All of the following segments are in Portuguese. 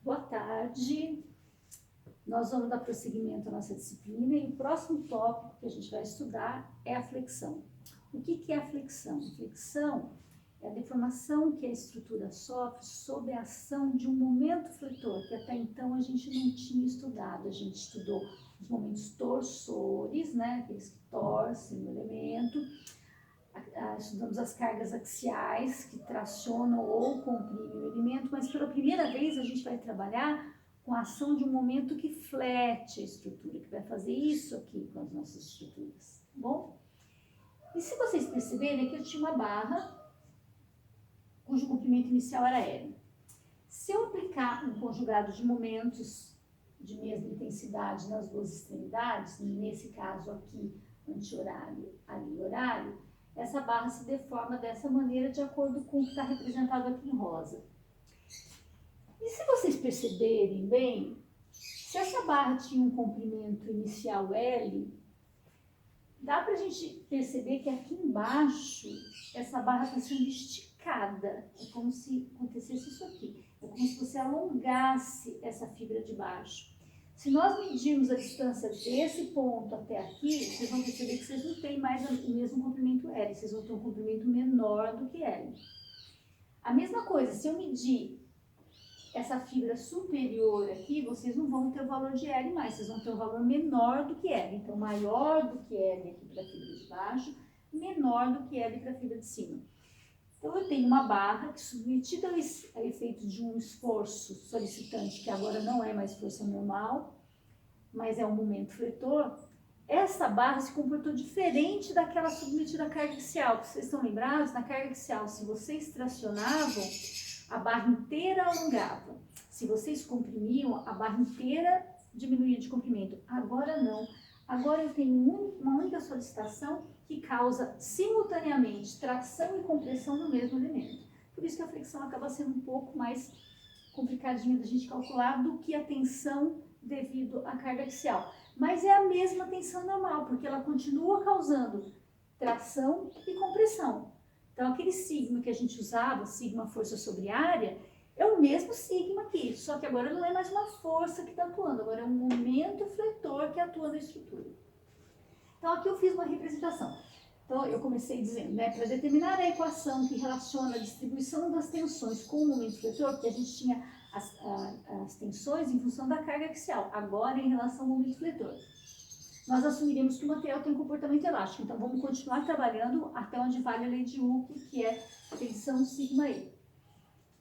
Boa tarde. Nós vamos dar prosseguimento à nossa disciplina e o próximo tópico que a gente vai estudar é a flexão. O que é a flexão? A flexão é a deformação que a estrutura sofre sob a ação de um momento fletor, que até então a gente não tinha estudado. A gente estudou os momentos torsores, né, aqueles que torcem o elemento. Estudamos as cargas axiais, que tracionam ou comprimem o elemento, mas pela primeira vez a gente vai trabalhar com a ação de um momento que flete a estrutura, que vai fazer isso aqui com as nossas estruturas, tá bom? E se vocês perceberem, aqui eu tinha uma barra cujo comprimento inicial era L. Se eu aplicar um conjugado de momentos de mesma intensidade nas duas extremidades, nesse caso aqui anti-horário, ali horário, essa barra se deforma dessa maneira de acordo com o que está representado aqui em rosa. E se vocês perceberem bem, se essa barra tinha um comprimento inicial L, dá para a gente perceber que aqui embaixo essa barra está sendo esticada. É como se acontecesse isso aqui. É como se você alongasse essa fibra de baixo. Se nós medirmos a distância desse ponto até aqui, vocês vão perceber que vocês não têm mais o mesmo comprimento L, vocês vão ter um comprimento menor do que L. A mesma coisa, se eu medir essa fibra superior aqui, vocês não vão ter o valor de L mais, vocês vão ter um valor menor do que L. Então, maior do que L aqui para a fibra de baixo, menor do que L para a fibra de cima. Então, eu tenho uma barra que, submetida a efeito de um esforço solicitante, que agora não é mais força normal, mas é um momento fletor, essa barra se comportou diferente daquela submetida à carga axial. Vocês estão lembrados? Na carga axial, se vocês tracionavam, a barra inteira alongava. Se vocês comprimiam, a barra inteira diminuía de comprimento. Agora não. Agora eu tenho uma única solicitação que causa simultaneamente tração e compressão no mesmo elemento. Por isso que a flexão acaba sendo um pouco mais complicadinha da gente calcular do que a tensão devido à carga axial. Mas é a mesma tensão normal, porque ela continua causando tração e compressão. Então, aquele sigma que a gente usava, sigma força sobre área, é o mesmo sigma aqui, só que agora não é mais uma força que está atuando, agora é um momento fletor que atua na estrutura. Então, aqui eu fiz uma representação. Então, eu comecei dizendo, né, para determinar a equação que relaciona a distribuição das tensões com o momento fletor, porque a gente tinha as tensões em função da carga axial, agora em relação ao momento fletor. Nós assumiremos que o material tem um comportamento elástico, então vamos continuar trabalhando até onde vale a lei de Hooke, que é tensão sigma E.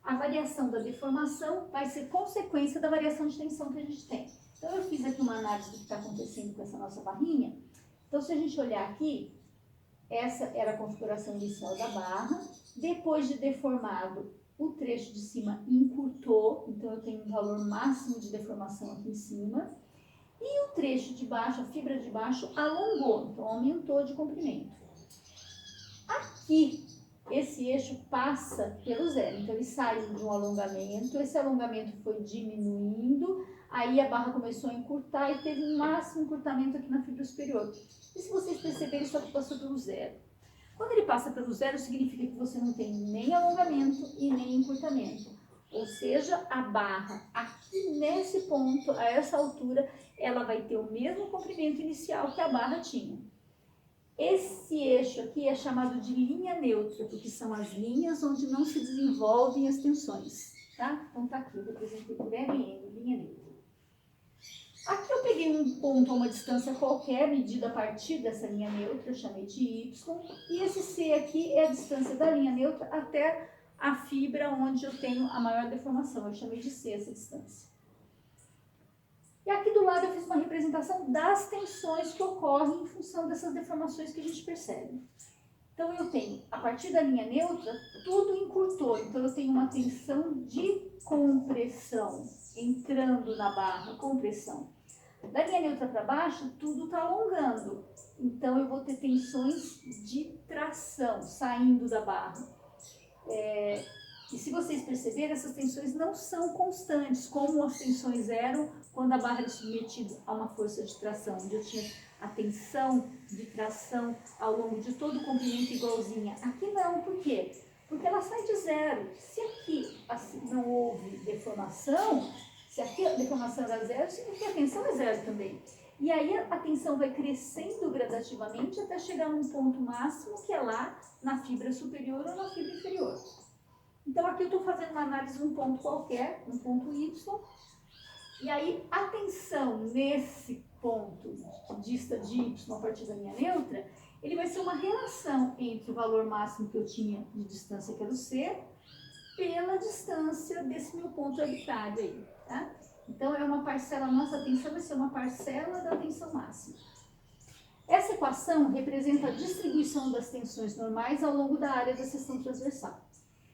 A variação da deformação vai ser consequência da variação de tensão que a gente tem. Então eu fiz aqui uma análise do que está acontecendo com essa nossa barrinha. Então se a gente olhar aqui, essa era a configuração inicial da barra. Depois de deformado, o trecho de cima encurtou, então eu tenho um valor máximo de deformação aqui em cima. E o trecho de baixo, a fibra de baixo, alongou, então aumentou de comprimento. Aqui, esse eixo passa pelo zero, então ele saiu de um alongamento, esse alongamento foi diminuindo, aí a barra começou a encurtar e teve um máximo encurtamento aqui na fibra superior. E se vocês perceberem, isso aqui passou pelo zero. Quando ele passa pelo zero, significa que você não tem nem alongamento e nem encurtamento. Ou seja, a barra aqui nesse ponto, a essa altura, ela vai ter o mesmo comprimento inicial que a barra tinha. Esse eixo aqui é chamado de linha neutra, porque são as linhas onde não se desenvolvem as tensões, tá? Então tá aqui, eu representei por LN, linha neutra. Aqui eu peguei um ponto a uma distância qualquer, medida a partir dessa linha neutra, eu chamei de Y, e esse C aqui é a distância da linha neutra até a fibra onde eu tenho a maior deformação, eu chamei de C essa distância. E aqui do lado eu fiz uma representação das tensões que ocorrem em função dessas deformações que a gente percebe. Então eu tenho, a partir da linha neutra, tudo encurtou, então eu tenho uma tensão de compressão entrando na barra, compressão. Da linha neutra para baixo, tudo está alongando, então eu vou ter tensões de tração saindo da barra. E se vocês perceberem, essas tensões não são constantes, como as tensões eram quando a barra era submetida a uma força de tração, onde eu tinha a tensão de tração ao longo de todo o comprimento igualzinha. Aqui não, por quê? Porque ela sai de zero. Se aqui assim, não houve deformação, Se aqui a deformação era zero, significa que a tensão é zero também. E aí a tensão vai crescendo gradativamente até chegar num ponto máximo, que é lá na fibra superior ou na fibra inferior. Então aqui eu estou fazendo uma análise de um ponto qualquer, um ponto Y, e aí a tensão nesse ponto que dista de Y a partir da linha neutra, ele vai ser uma relação entre o valor máximo que eu tinha de distância, que era o C, pela distância desse meu ponto arbitrário aí, tá? Então, é uma parcela, a nossa tensão vai ser uma parcela da tensão máxima. Essa equação representa a distribuição das tensões normais ao longo da área da seção transversal.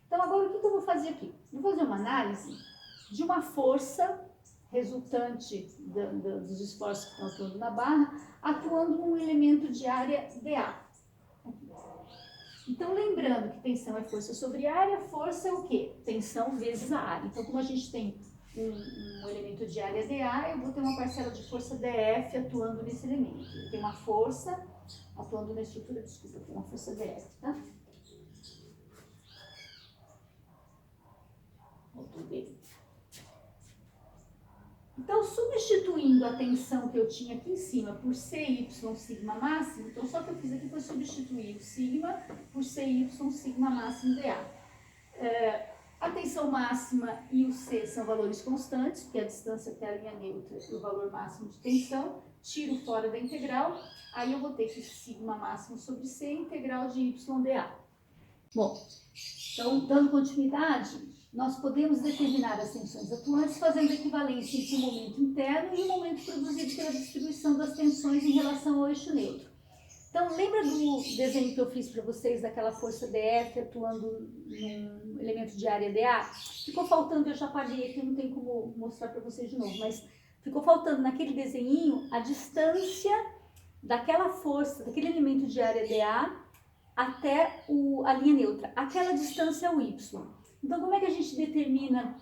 Então, agora, o que eu vou fazer aqui? Vou fazer uma análise de uma força resultante dos esforços que estão atuando na barra, atuando num elemento de área dA. Então, lembrando que tensão é força sobre área, força é o quê? Tensão vezes a área. Então, como a gente tem um elemento de área dA, eu vou ter uma parcela de força dF atuando nesse elemento. Eu tenho uma força atuando na estrutura, desculpa, eu tenho uma força dF, tá? Então, substituindo a tensão que eu tinha aqui em cima por CY sigma máximo, então só que eu fiz aqui foi substituir o sigma por CY sigma máximo dA. A tensão máxima e o C são valores constantes, porque a distância até a linha neutra e o valor máximo de tensão, tiro fora da integral, aí eu vou ter que sigma máximo sobre C integral de Y dA. Bom, então, dando continuidade, nós podemos determinar as tensões atuantes fazendo equivalência entre o momento interno e o momento produzido pela distribuição das tensões em relação ao eixo neutro. Então, lembra do desenho que eu fiz para vocês daquela força dF atuando num elemento de área dA? Ficou faltando, eu já apaguei aqui, não tem como mostrar para vocês de novo, mas ficou faltando naquele desenhinho a distância daquela força, daquele elemento de área dA até a linha neutra. Aquela distância é o Y. Então, como é que a gente determina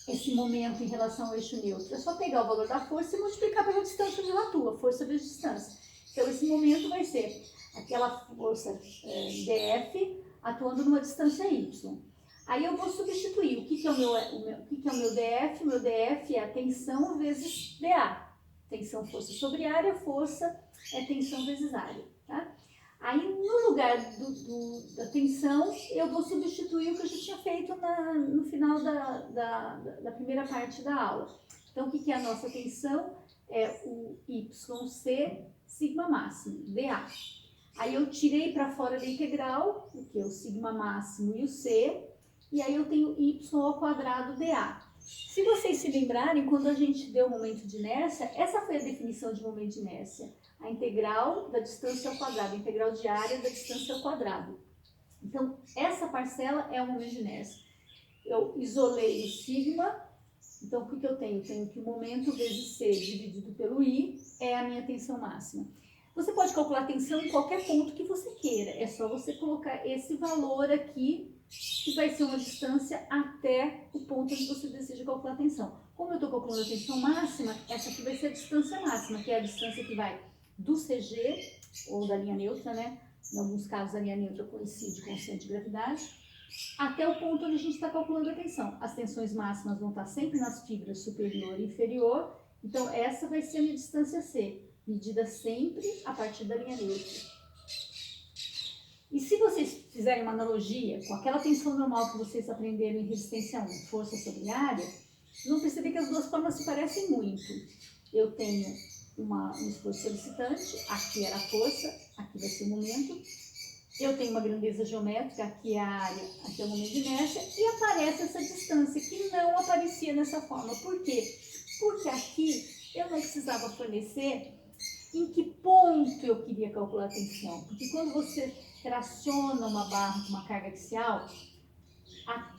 esse momento em relação ao eixo neutro? É só pegar o valor da força e multiplicar pela distância onde ela atua, força vezes distância. Então, esse momento vai ser aquela força dF atuando numa distância Y. Aí eu vou substituir. O que é o meu DF? O meu DF é a tensão vezes dA. Tensão, força sobre área, força é tensão vezes área, tá? Aí, no lugar da tensão, eu vou substituir o que eu já tinha feito no final da primeira parte da aula. Então, o que é a nossa tensão? É o YC sigma máximo, dA. Aí, eu tirei para fora da integral, o que é o sigma máximo e o C, e aí eu tenho Y ao quadrado dA. Se vocês se lembrarem, quando a gente deu o momento de inércia, essa foi a definição de momento de inércia. A integral da distância ao quadrado, a integral de área da distância ao quadrado. Então, essa parcela é o momento de inércia. Eu isolei o sigma, então o que eu tenho? Eu tenho que o momento vezes C dividido pelo I é a minha tensão máxima. Você pode calcular a tensão em qualquer ponto que você queira, é só você colocar esse valor aqui, que vai ser uma distância até o ponto onde você deseja calcular a tensão. Como eu estou calculando a tensão máxima, essa aqui vai ser a distância máxima, que é a distância que vai do CG, ou da linha neutra, né? Em alguns casos a linha neutra coincide com o centro de gravidade, até o ponto onde a gente está calculando a tensão. As tensões máximas vão estar sempre nas fibras superior e inferior, então essa vai ser a minha distância C, medida sempre a partir da linha neutra. E se vocês fizerem uma analogia com aquela tensão normal que vocês aprenderam em resistência 1, força sobre área, vocês vão perceber que as duas formas se parecem muito. Eu tenho um esforço solicitante, aqui era a força, aqui vai ser o momento. Eu tenho uma grandeza geométrica, aqui é a área, aqui é o momento de inércia, e aparece essa distância que não aparecia nessa forma. Por quê? Porque aqui eu não precisava fornecer em que ponto eu queria calcular a tensão. Porque quando você traciona uma barra com uma carga axial,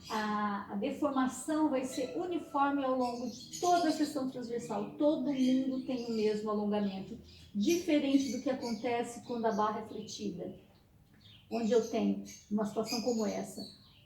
a deformação vai ser uniforme ao longo de toda a seção transversal. Todo mundo tem o mesmo alongamento, diferente do que acontece quando a barra é fletida, onde eu tenho, numa situação como essa,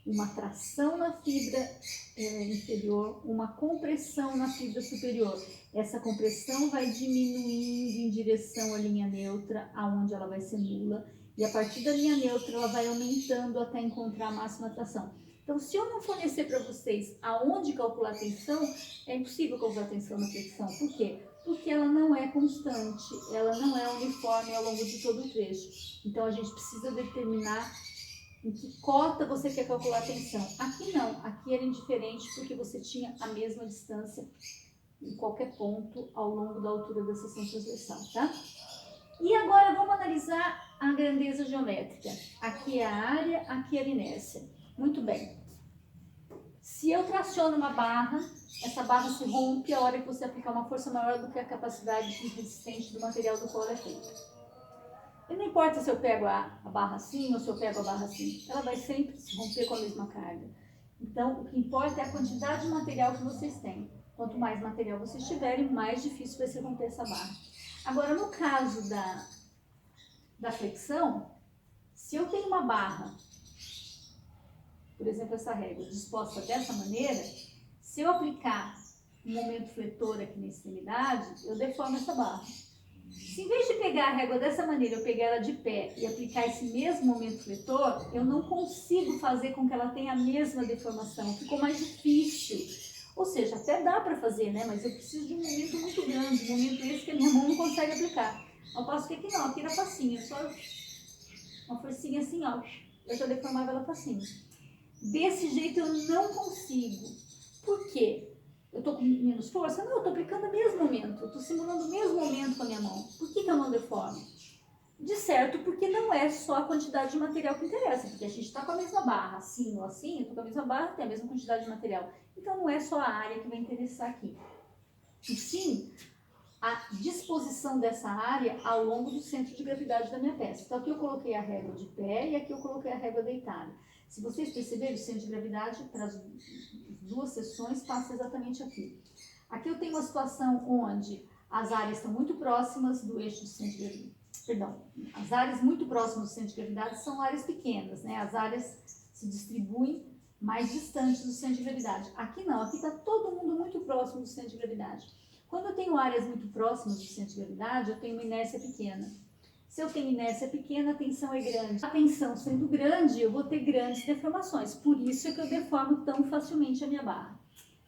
uma tração na fibra inferior, uma compressão na fibra superior. Essa compressão vai diminuindo em direção à linha neutra, aonde ela vai ser nula, e a partir da linha neutra ela vai aumentando até encontrar a máxima tração. Então, se eu não fornecer para vocês aonde calcular a tensão, é impossível causar tensão na flexão. Por quê? Porque ela não é constante, ela não é uniforme ao longo de todo o trecho. Então a gente precisa determinar em que cota você quer calcular a tensão. Aqui não, aqui era indiferente porque você tinha a mesma distância em qualquer ponto ao longo da altura da seção transversal, tá? E agora vamos analisar a grandeza geométrica. Aqui é a área, aqui é a inércia. Muito bem. Se eu traciono uma barra, essa barra se rompe a hora que você aplicar uma força maior do que a capacidade resistente do material do qual ela é feita. E não importa se eu pego a barra assim ou se eu pego a barra assim, ela vai sempre se romper com a mesma carga. Então, o que importa é a quantidade de material que vocês têm. Quanto mais material vocês tiverem, mais difícil vai ser romper essa barra. Agora, no caso da flexão, se eu tenho uma barra, por exemplo, essa régua disposta dessa maneira, se eu aplicar um momento fletor aqui na extremidade, eu deformo essa barra. Se em vez de pegar a régua dessa maneira, eu pegar ela de pé e aplicar esse mesmo momento fletor, eu não consigo fazer com que ela tenha a mesma deformação, ficou mais difícil. Ou seja, até dá para fazer, né? Mas eu preciso de um momento muito grande, um momento esse que a minha mão não consegue aplicar. Ao passo que aqui não, aqui era facinho, só uma forcinha assim, ó, eu já deformava ela facinho. Desse jeito eu não consigo. Por quê? Eu tô com menos força? Não, eu tô aplicando o mesmo momento, eu tô simulando o mesmo momento com a minha mão. Por que eu não deformo? De certo, porque não é só a quantidade de material que interessa, porque a gente está com a mesma barra, assim ou assim, eu estou com a mesma barra, tem a mesma quantidade de material. Então não é só a área que vai interessar aqui. E sim, a disposição dessa área ao longo do centro de gravidade da minha peça. Então aqui eu coloquei a régua de pé e aqui eu coloquei a régua deitada. Se vocês perceberem, o centro de gravidade para as duas seções passa exatamente aqui. Aqui eu tenho uma situação onde as áreas estão muito próximas do eixo do centro de gravidade. Perdão, as áreas muito próximas do centro de gravidade são áreas pequenas, né? As áreas se distribuem mais distantes do centro de gravidade. Aqui não, aqui está todo mundo muito próximo do centro de gravidade. Quando eu tenho áreas muito próximas do centro de gravidade, eu tenho uma inércia pequena. Se eu tenho inércia pequena, a tensão é grande. A tensão sendo grande, eu vou ter grandes deformações. Por isso é que eu deformo tão facilmente a minha barra.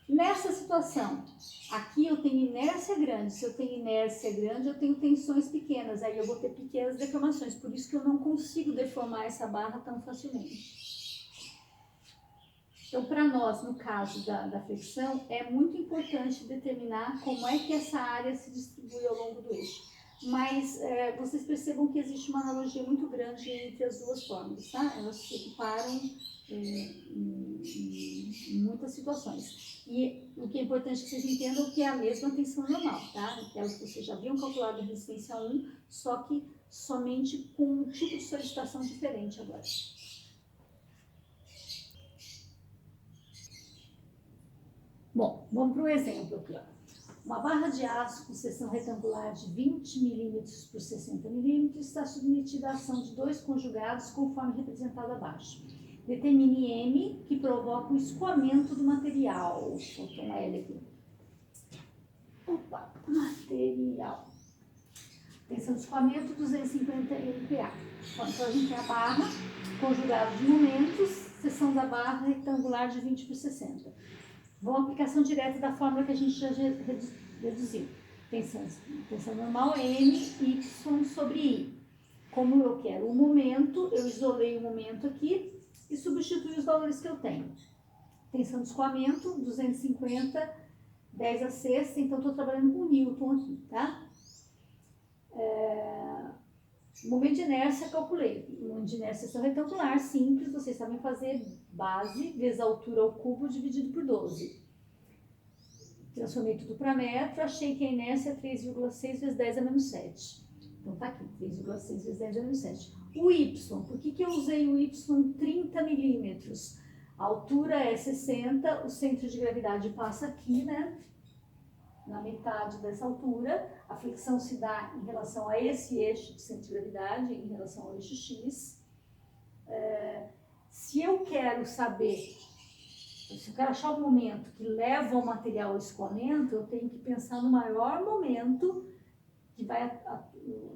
Nessa situação, aqui eu tenho inércia grande. Se eu tenho inércia grande, eu tenho tensões pequenas. Aí eu vou ter pequenas deformações. Por isso que eu não consigo deformar essa barra tão facilmente. Então, para nós, no caso da flexão, é muito importante determinar como é que essa área se distribui ao longo do eixo. Mas vocês percebam que existe uma analogia muito grande entre as duas fórmulas, tá? Elas se equiparam em muitas situações. E o que é importante que vocês entendam que é a mesma tensão normal, tá? Aquela que vocês já haviam calculado a resistência 1, só que somente com um tipo de solicitação diferente agora. Bom, vamos para um exemplo aqui, ó. Uma barra de aço com seção retangular de 20 mm por 60 mm está submetida à ação de dois conjugados conforme representado abaixo. Determine M, que provoca o escoamento do material. Vou tomar ele aqui. Opa, material. Tensão de escoamento 250 MPa. Bom, então a gente tem a barra, conjugado de momentos, seção da barra retangular de 20 por 60. Vamos à aplicação direta da fórmula que a gente já reduziu. Tensão normal é M, Y sobre I. Como eu quero o momento, eu isolei o momento aqui e substitui os valores que eu tenho. Tensão de escoamento, 250, 10 a sexta, então estou trabalhando com Newton aqui, tá? Momento de inércia, calculei. Momento de inércia seção retangular, simples, vocês sabem fazer base vezes a altura ao cubo dividido por 12. Transformei tudo para metro, achei que a inércia é 3,6 vezes 10 a menos 7. Então tá aqui, 3,6 vezes 10 a menos 7. O Y, por que eu usei o Y 30 milímetros? A altura é 60, o centro de gravidade passa aqui, né? Na metade dessa altura, a flexão se dá em relação a esse eixo de centro de gravidade, em relação ao eixo X. Se eu quero saber, se eu quero achar o momento que leva o material ao escoamento, eu tenho que pensar no maior momento que vai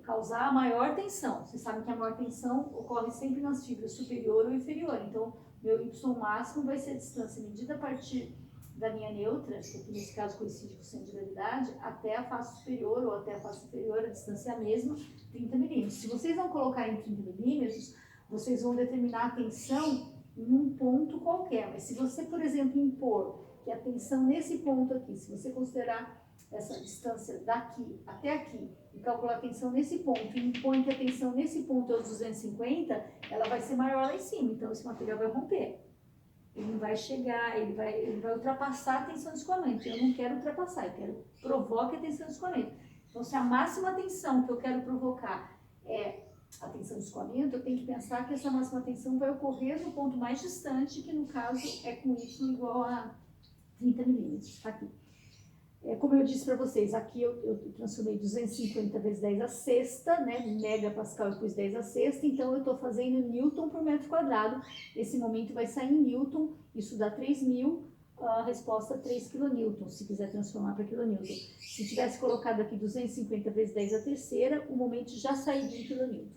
causar a maior tensão. Vocês sabem que a maior tensão ocorre sempre nas fibras superior ou inferior. Então, meu Y máximo vai ser a distância medida a partir da linha neutra, que aqui nesse caso coincide com o centro de gravidade, até a face superior ou até a face inferior, a distância é a mesma, 30 milímetros. Se vocês não colocarem 30 milímetros, vocês vão determinar a tensão em um ponto qualquer. Mas se você, por exemplo, impor que a tensão nesse ponto aqui, se você considerar essa distância daqui até aqui, e calcular a tensão nesse ponto, e impõe que a tensão nesse ponto é os 250, ela vai ser maior lá em cima, então esse material vai romper. Ele não vai chegar, ele vai ultrapassar a tensão de escoamento. Eu não quero ultrapassar, eu quero provocar a tensão de escoamento. Então, se a máxima tensão que eu quero provocar é a tensão de escoamento, eu tenho que pensar que essa máxima tensão vai ocorrer no ponto mais distante, que no caso é com Y igual a 30 milímetros. Tá aqui. Como eu disse para vocês, aqui eu transformei 250 vezes 10 a sexta, né, megapascal eu pus 10 a sexta, então eu estou fazendo Newton por metro quadrado. Esse momento vai sair em Newton, isso dá 3.000, a resposta 3 kN, se quiser transformar para kN. Se tivesse colocado aqui 250 vezes 10 a terceira, o momento já sairia em kN.